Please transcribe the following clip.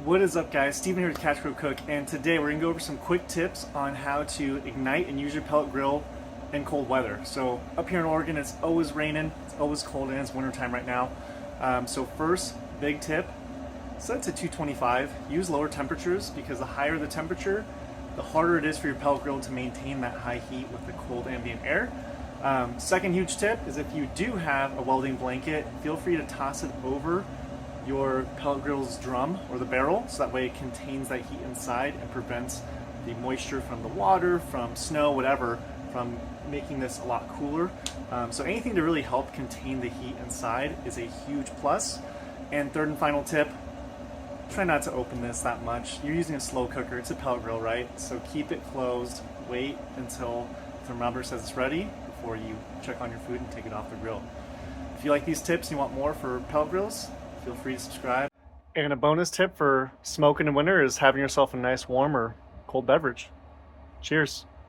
What is up, guys? Steven here with Catch Pro Cook, and today we're going to go over some quick tips on how to ignite and use your pellet grill in cold weather. So up here in Oregon, it's always raining, it's always cold, and it's wintertime right now. So first, big tip, set it to 225. Use lower temperatures because the higher the temperature, the harder it is for your pellet grill to maintain that high heat with the cold ambient air. Second huge tip is if you do have a welding blanket, feel free to toss it over your pellet grill's drum or the barrel, so that way it contains that heat inside and prevents the moisture from the water, from snow, whatever, from making this a lot cooler. So anything to really help contain the heat inside is a huge plus. And third and final tip, try not to open this that much. You're using a slow cooker, it's a pellet grill, right? So keep it closed, wait until the thermometer says it's ready before you check on your food and take it off the grill. If you like these tips and you want more for pellet grills, feel free to subscribe. And a bonus tip for smoking in winter is having yourself a nice warm or cold beverage. Cheers.